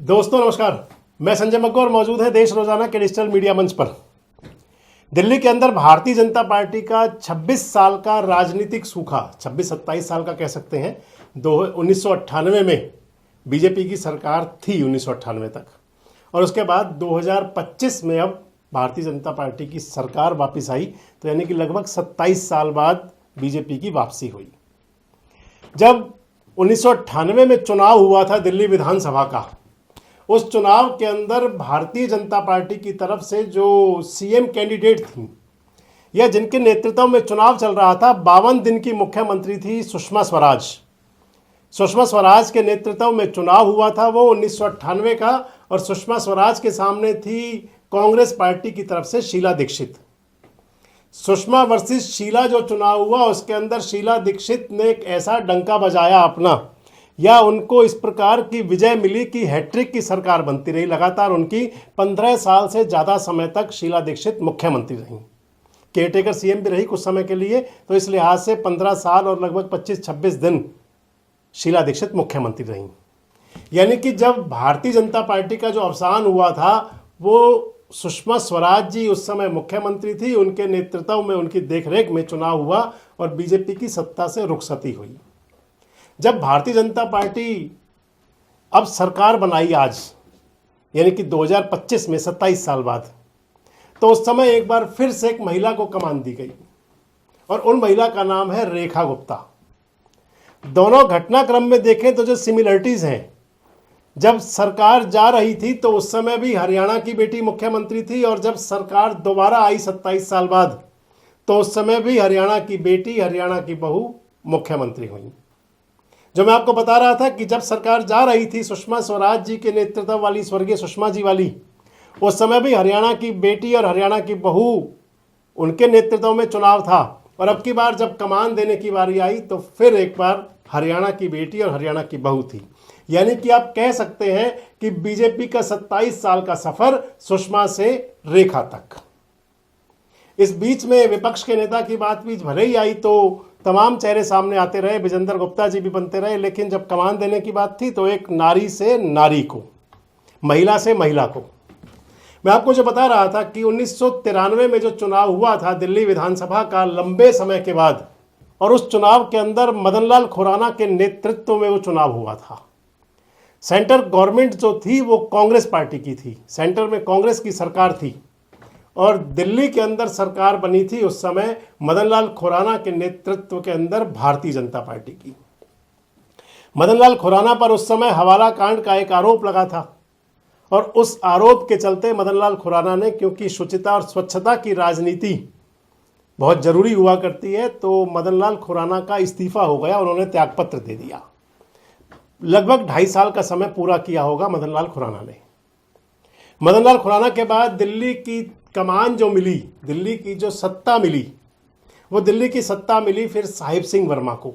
दोस्तों नमस्कार, मैं संजय मग्गो और मौजूद है देश रोजाना के डिजिटल मीडिया मंच पर। दिल्ली के अंदर भारतीय जनता पार्टी का 26 साल का राजनीतिक सूखा, 26-27 साल का कह सकते हैं। 1998 में बीजेपी की सरकार थी 1998 तक, और उसके बाद 2025 में अब भारतीय जनता पार्टी की सरकार वापस आई, तो यानी कि लगभग 27 साल बाद बीजेपी की वापसी हुई। जब 1998 में चुनाव हुआ था दिल्ली विधानसभा का, उस चुनाव के अंदर भारतीय जनता पार्टी की तरफ से जो सीएम कैंडिडेट थी या जिनके नेतृत्व में चुनाव चल रहा था, 52 दिन की मुख्यमंत्री थी सुषमा स्वराज। सुषमा स्वराज के नेतृत्व में चुनाव हुआ था वो 1998 का, और सुषमा स्वराज के सामने थी कांग्रेस पार्टी की तरफ से शीला दीक्षित। सुषमा वर्सेस शीला जो चुनाव हुआ, उसके अंदर शीला दीक्षित ने एक ऐसा डंका बजाया अपना, या उनको इस प्रकार की विजय मिली कि हैट्रिक की सरकार बनती रही। लगातार उनकी 15 साल से ज़्यादा समय तक शीला दीक्षित मुख्यमंत्री रहीं, केयरटेकर सीएम भी रही कुछ समय के लिए। तो इस लिहाज से 15 साल और लगभग 25-26 दिन शीला दीक्षित मुख्यमंत्री रहीं। यानी कि जब भारतीय जनता पार्टी का जो अवसान हुआ था, वो सुषमा स्वराज जी उस समय मुख्यमंत्री थी, उनके नेतृत्व में, उनकी देखरेख में चुनाव हुआ और बीजेपी की सत्ता से रुखसती हुई। जब भारतीय जनता पार्टी अब सरकार बनाई आज, यानी कि 2025 में 27 साल बाद, तो उस समय एक बार फिर से एक महिला को कमान दी गई, और उन महिला का नाम है रेखा गुप्ता। दोनों घटनाक्रम में देखें तो जो सिमिलरिटीज़ हैं, जब सरकार जा रही थी तो उस समय भी हरियाणा की बेटी मुख्यमंत्री थी, और जब सरकार दोबारा आई 27 साल बाद, तो उस समय भी हरियाणा की बेटी, हरियाणा की बहू मुख्यमंत्री हुई। जो मैं आपको बता रहा था कि जब सरकार जा रही थी सुषमा स्वराज जी के नेतृत्व वाली, स्वर्गीय सुषमा जी वाली, उस समय भी हरियाणा की बेटी और हरियाणा की बहू, उनके नेतृत्व में चुनाव था। और अब की बार जब कमान देने की बारी आई तो फिर एक बार हरियाणा की बेटी और हरियाणा की बहू थी। यानी कि आप कह सकते हैं कि बीजेपी का 27 साल का सफर सुषमा से रेखा तक। इस बीच में विपक्ष के नेता की बात भी भले ही आई तो तमाम चेहरे सामने आते रहे, विजेंद्र गुप्ता जी भी बनते रहे, लेकिन जब कमान देने की बात थी तो एक नारी से नारी को, महिला से महिला को। मैं आपको जो बता रहा था कि 1993 में जो चुनाव हुआ था दिल्ली विधानसभा का, लंबे समय के बाद, और उस चुनाव के अंदर मदन लाल खुराना के नेतृत्व में वो चुनाव हुआ था। सेंटर गवर्नमेंट जो थी वो कांग्रेस पार्टी की थी, सेंटर में कांग्रेस की सरकार थी, और दिल्ली के अंदर सरकार बनी थी उस समय मदन लाल खुराना के नेतृत्व के अंदर भारतीय जनता पार्टी की। मदन लाल खुराना पर उस समय हवाला कांड का एक आरोप लगा था, और उस आरोप के चलते मदन लाल खुराना ने, क्योंकि शुचिता और स्वच्छता की राजनीति बहुत जरूरी हुआ करती है, तो मदन लाल खुराना का इस्तीफा हो गया, उन्होंने त्यागपत्र दे दिया। लगभग 2.5 साल का समय पूरा किया होगा मदन लाल खुराना ने। मदन लाल खुराना के बाद दिल्ली की कमान जो मिली, दिल्ली की जो सत्ता मिली, वो दिल्ली की सत्ता मिली फिर साहिब सिंह वर्मा को।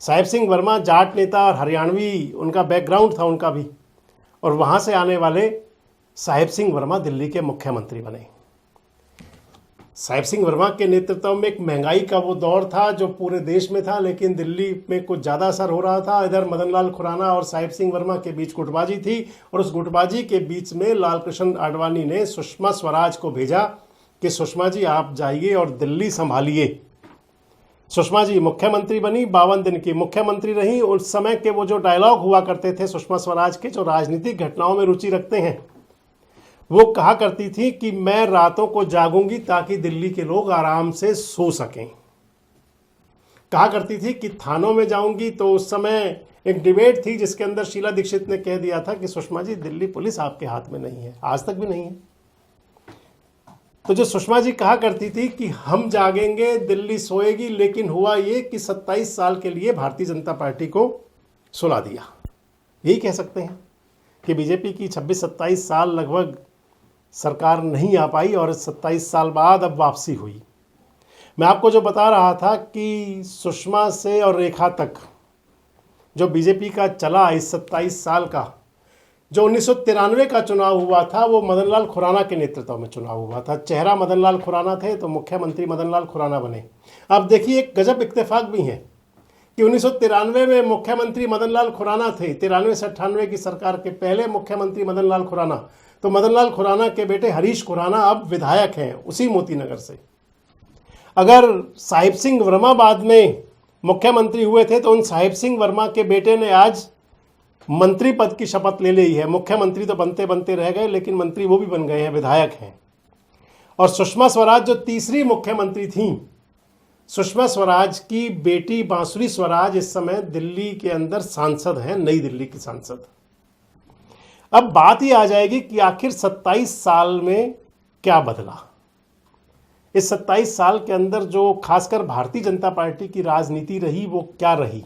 साहिब सिंह वर्मा जाट नेता और हरियाणवी उनका बैकग्राउंड था उनका भी, और वहाँ से आने वाले साहिब सिंह वर्मा दिल्ली के मुख्यमंत्री बने। साहिब सिंह वर्मा के नेतृत्व में एक महंगाई का वो दौर था जो पूरे देश में था, लेकिन दिल्ली में कुछ ज़्यादा असर हो रहा था। इधर मदन लाल खुराना और साहिब सिंह वर्मा के बीच गुटबाजी थी, और उस गुटबाजी के बीच में लाल कृष्ण आडवाणी ने सुषमा स्वराज को भेजा कि सुषमा जी आप जाइए और दिल्ली संभालिए। सुषमा जी मुख्यमंत्री बनी, 52 दिन की मुख्यमंत्री रहीं। उस समय के वो जो डायलॉग हुआ करते थे सुषमा स्वराज के, जो राजनीतिक घटनाओं में रुचि रखते हैं, वो कहा करती थी कि मैं रातों को जागूंगी ताकि दिल्ली के लोग आराम से सो सकें। कहा करती थी कि थानों में जाऊंगी, तो उस समय एक डिबेट थी जिसके अंदर शीला दीक्षित ने कह दिया था कि सुषमा जी दिल्ली पुलिस आपके हाथ में नहीं है, आज तक भी नहीं है। तो जो सुषमा जी कहा करती थी कि हम जागेंगे, दिल्ली सोएगी, लेकिन हुआ ये कि 27 साल के लिए भारतीय जनता पार्टी को सुला दिया। यही कह सकते हैं कि बीजेपी की 26-27 साल लगभग सरकार नहीं आ पाई, और 27 साल बाद अब वापसी हुई। मैं आपको जो बता रहा था कि सुषमा से और रेखा तक जो बीजेपी का चला इस 27 साल का, जो 1993 का चुनाव हुआ था वो मदन लाल खुराना के नेतृत्व में चुनाव हुआ था। चेहरा मदन लाल खुराना थे तो मुख्यमंत्री मदन लाल खुराना बने। अब देखिए एक गजब इत्तेफाक भी है कि 1993 में मुख्यमंत्री मदन लाल खुराना थे। 93 से 98 की सरकार के पहले मुख्यमंत्री मदन लाल खुराना। तो मदन लाल खुराना के बेटे हरीश खुराना अब विधायक हैं उसी मोतीनगर से। अगर साहिब सिंह वर्मा बाद में मुख्यमंत्री हुए थे तो उन साहिब सिंह वर्मा के बेटे ने आज मंत्री पद की शपथ ले ली है। मुख्यमंत्री तो बनते बनते रह गए, लेकिन मंत्री वो भी बन गए हैं, विधायक हैं। और सुषमा स्वराज जो तीसरी मुख्यमंत्री थी, सुषमा स्वराज की बेटी बांसुरी स्वराज इस समय दिल्ली के अंदर सांसद हैं, नई दिल्ली की सांसद। अब बात ही आ जाएगी कि आखिर 27 साल में क्या बदला। इस 27 साल के अंदर जो खासकर भारतीय जनता पार्टी की राजनीति रही वो क्या रही।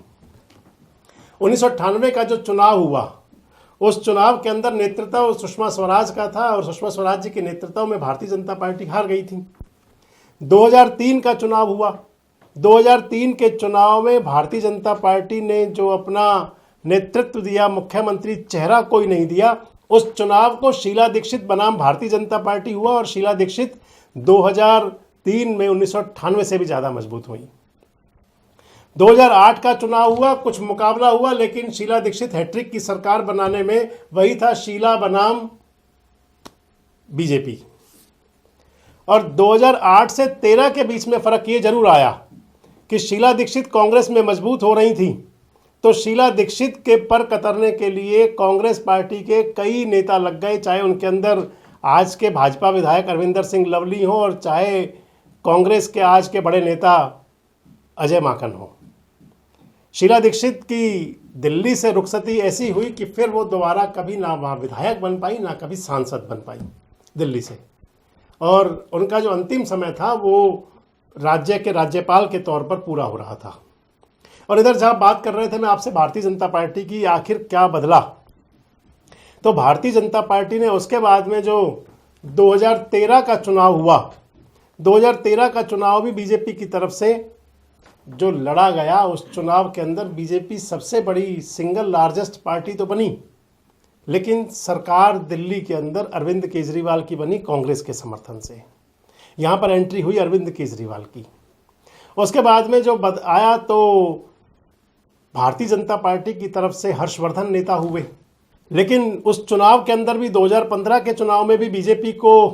1998 का जो चुनाव हुआ, उस चुनाव के अंदर नेतृत्व सुषमा स्वराज का था और सुषमा स्वराज जी के नेतृत्व में भारतीय जनता पार्टी हार गई थी। 2003 का चुनाव हुआ। 2003 के चुनाव में भारतीय जनता पार्टी ने जो अपना नेतृत्व दिया, मुख्यमंत्री चेहरा कोई नहीं दिया। उस चुनाव को शीला दीक्षित बनाम भारतीय जनता पार्टी हुआ और शीला दीक्षित 2003 में 1998 से भी ज़्यादा मजबूत हुई। 2008 का चुनाव हुआ, कुछ मुकाबला हुआ, लेकिन शीला दीक्षित हैट्रिक की सरकार बनाने में वही था शीला बनाम बीजेपी। और 2008 से 13 के बीच में फर्क ये जरूर आया कि शीला दीक्षित कांग्रेस में मजबूत हो रही थी, तो शीला दीक्षित के पर कतरने के लिए कांग्रेस पार्टी के कई नेता लग गए, चाहे उनके अंदर आज के भाजपा विधायक अरविंदर सिंह लवली हो और चाहे कांग्रेस के आज के बड़े नेता अजय माकन हो। शीला दीक्षित की दिल्ली से रुखसती ऐसी हुई कि फिर वो दोबारा कभी ना वहाँ विधायक बन पाई, ना कभी सांसद बन पाई दिल्ली से। और उनका जो अंतिम समय था वो राज्य के राज्यपाल के तौर पर पूरा हो रहा था। और इधर जहाँ बात कर रहे थे मैं आपसे भारतीय जनता पार्टी की, आखिर क्या बदला, तो भारतीय जनता पार्टी ने उसके बाद में जो 2013 का चुनाव हुआ, 2013 का चुनाव भी बीजेपी की तरफ से जो लड़ा गया, उस चुनाव के अंदर बीजेपी सबसे बड़ी सिंगल लार्जेस्ट पार्टी तो बनी, लेकिन सरकार दिल्ली के अंदर अरविंद केजरीवाल की बनी कांग्रेस के समर्थन से। यहाँ पर एंट्री हुई अरविंद केजरीवाल की। उसके बाद में जो आया तो भारतीय जनता पार्टी की तरफ से हर्षवर्धन नेता हुए, लेकिन उस चुनाव के अंदर भी 2015 के चुनाव में भी बीजेपी को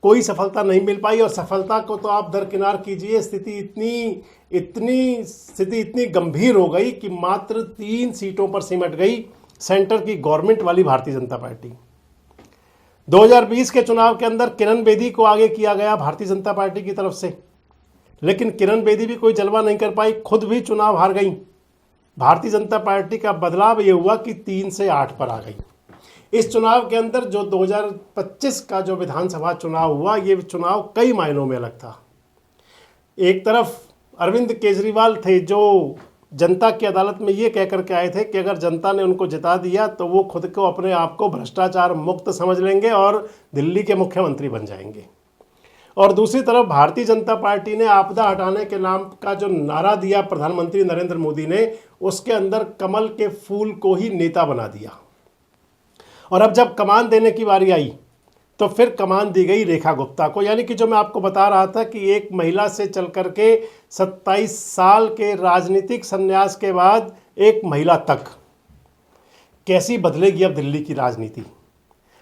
कोई सफलता नहीं मिल पाई। और सफलता को तो आप दरकिनार कीजिए, स्थिति इतनी गंभीर हो गई कि मात्र 3 सीटों पर सिमट गई सेंटर की गवर्नमेंट वाली भारतीय जनता पार्टी। 2020 के चुनाव के अंदर किरण बेदी को आगे किया गया भारतीय जनता पार्टी की तरफ से, लेकिन किरण बेदी भी कोई जलवा नहीं कर पाई, खुद भी चुनाव हार गई। भारतीय जनता पार्टी का बदलाव ये हुआ कि 3 से 8 पर आ गई। इस चुनाव के अंदर जो 2025 का जो विधानसभा चुनाव हुआ, ये चुनाव कई मायनों में अलग था। एक तरफ अरविंद केजरीवाल थे जो जनता की अदालत में ये कह करके आए थे कि अगर जनता ने उनको जिता दिया तो वो खुद को अपने आप को भ्रष्टाचार मुक्त समझ लेंगे और दिल्ली के मुख्यमंत्री बन जाएंगे। और दूसरी तरफ भारतीय जनता पार्टी ने आपदा हटाने के नाम का जो नारा दिया प्रधानमंत्री नरेंद्र मोदी ने, उसके अंदर कमल के फूल को ही नेता बना दिया। और अब जब कमान देने की बारी आई तो फिर कमान दी गई रेखा गुप्ता को, यानी कि जो मैं आपको बता रहा था कि एक महिला से चल करके 27 साल के राजनीतिक संन्यास के बाद एक महिला तक कैसी बदलेगी अब दिल्ली की राजनीति।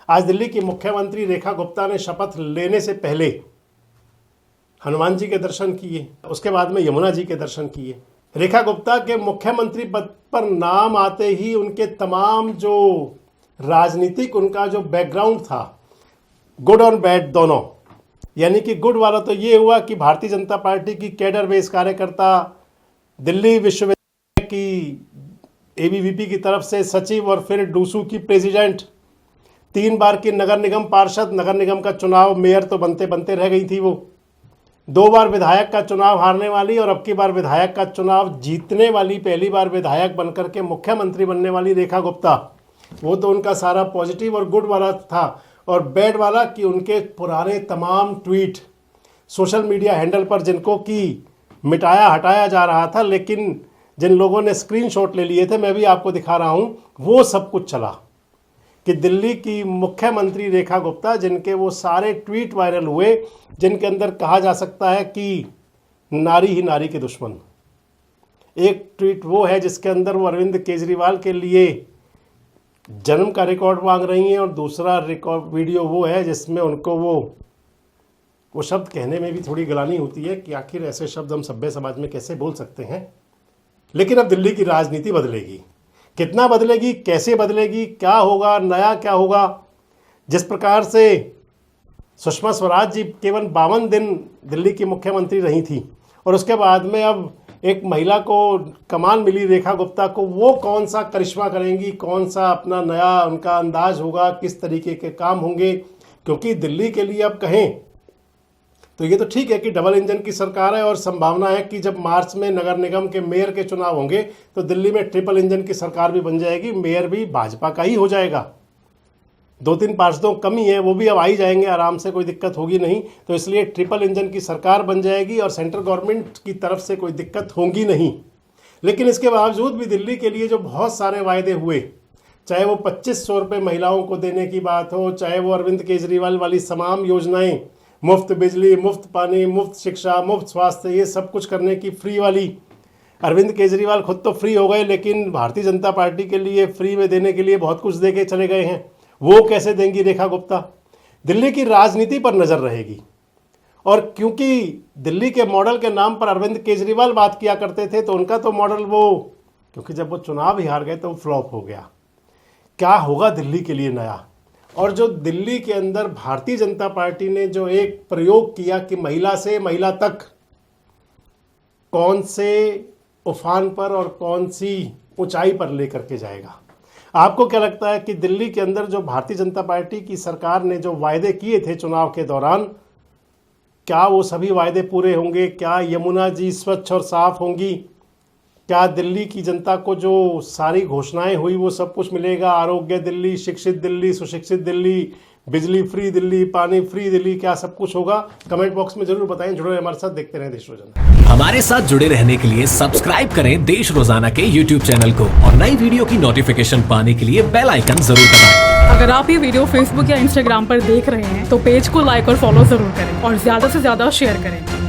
आज दिल्ली की मुख्यमंत्री रेखा गुप्ता ने शपथ लेने से पहले हनुमान जी के दर्शन किए, उसके बाद में यमुना जी के दर्शन किए। रेखा गुप्ता के मुख्यमंत्री पद पर नाम आते ही उनके तमाम जो राजनीतिक उनका जो बैकग्राउंड था, गुड और बैड दोनों, यानी कि गुड वाला तो ये हुआ कि भारतीय जनता पार्टी की कैडर बेस कार्यकर्ता, दिल्ली विश्वविद्यालय की एबीवीपी की तरफ से सचिव और फिर डूसू की प्रेसिडेंट, 3 बार की नगर निगम पार्षद, नगर निगम का चुनाव मेयर तो बनते बनते रह गई थी वो, 2 बार विधायक का चुनाव हारने वाली और अब की बार विधायक का चुनाव जीतने वाली, पहली बार विधायक बनकर के मुख्यमंत्री बनने वाली रेखा गुप्ता। वो तो उनका सारा पॉजिटिव और गुड वाला था। और बैड वाला कि उनके पुराने तमाम ट्वीट सोशल मीडिया हैंडल पर जिनको कि मिटाया हटाया जा रहा था, लेकिन जिन लोगों ने स्क्रीनशॉट ले लिए थे, मैं भी आपको दिखा रहा हूं, वो सब कुछ चला कि दिल्ली की मुख्यमंत्री रेखा गुप्ता, जिनके वो सारे ट्वीट वायरल हुए, जिनके अंदर कहा जा सकता है कि नारी ही नारी के दुश्मन, एक ट्वीट वो है जिसके अंदर वो अरविंद केजरीवाल के लिए जन्म का रिकॉर्ड मांग रही हैं, और दूसरा रिकॉर्ड वीडियो वो है जिसमें उनको वो शब्द कहने में भी थोड़ी गलानी होती है कि आखिर ऐसे शब्द हम सभ्य समाज में कैसे बोल सकते हैं। लेकिन अब दिल्ली की राजनीति बदलेगी, कितना बदलेगी, कैसे बदलेगी, क्या होगा, नया क्या होगा। जिस प्रकार से सुषमा स्वराज जी केवल 52 दिन दिल्ली की मुख्यमंत्री रही थी, और उसके बाद में अब एक महिला को कमान मिली, रेखा गुप्ता को, वो कौन सा करिश्मा करेंगी, कौन सा अपना नया उनका अंदाज होगा, किस तरीके के काम होंगे। क्योंकि दिल्ली के लिए अब कहें तो ये तो ठीक है कि डबल इंजन की सरकार है, और संभावना है कि जब मार्च में नगर निगम के मेयर के चुनाव होंगे तो दिल्ली में ट्रिपल इंजन की सरकार भी बन जाएगी, मेयर भी भाजपा का ही हो जाएगा। 2-3 पार्षदों कमी है, वो भी अब आ ही जाएंगे आराम से, कोई दिक्कत होगी नहीं। तो इसलिए ट्रिपल इंजन की सरकार बन जाएगी और सेंट्रल गवर्नमेंट की तरफ से कोई दिक्कत होगी नहीं। लेकिन इसके बावजूद भी दिल्ली के लिए जो बहुत सारे वायदे हुए, चाहे वो 2500 रुपये महिलाओं को देने की बात हो, चाहे वो अरविंद केजरीवाल वाली तमाम योजनाएं, मुफ्त बिजली, मुफ्त पानी, मुफ्त शिक्षा, मुफ्त स्वास्थ्य, ये सब कुछ करने की फ्री वाली। अरविंद केजरीवाल खुद तो फ्री हो गए, लेकिन भारतीय जनता पार्टी के लिए फ्री में देने के लिए बहुत कुछ दे के चले गए हैं। वो कैसे देंगी रेखा गुप्ता? दिल्ली की राजनीति पर नजर रहेगी। और क्योंकि दिल्ली के मॉडल के नाम पर अरविंद केजरीवाल बात किया करते थे, तो उनका तो मॉडल क्योंकि जब वो चुनाव ही हार गए तो वो फ्लॉप हो गया। क्या होगा दिल्ली के लिए नया? और जो दिल्ली के अंदर भारतीय जनता पार्टी ने जो एक प्रयोग किया कि महिला से महिला तक कौन से उफान पर और कौन सी ऊंचाई पर लेकर के जाएगा। आपको क्या लगता है कि दिल्ली के अंदर जो भारतीय जनता पार्टी की सरकार ने जो वायदे किए थे चुनाव के दौरान, क्या वो सभी वायदे पूरे होंगे? क्या यमुना जी स्वच्छ और साफ होंगी? क्या दिल्ली की जनता को जो सारी घोषणाएं हुई वो सब कुछ मिलेगा? आरोग्य दिल्ली, शिक्षित दिल्ली, सुशिक्षित दिल्ली, बिजली फ्री दिल्ली, पानी फ्री दिल्ली, क्या सब कुछ होगा? कमेंट बॉक्स में जरूर बताएं। जुड़े हमारे साथ, देखते रहें देश रोजाना। हमारे साथ जुड़े रहने के लिए सब्सक्राइब करें देश रोजाना के YouTube चैनल को, और नई वीडियो की नोटिफिकेशन पाने के लिए बेल आइकन जरूर दबाएं। अगर आप ये वीडियो Facebook या Instagram पर देख रहे हैं तो पेज को लाइक और फॉलो जरूर करें, और ज्यादा से ज्यादा शेयर करें।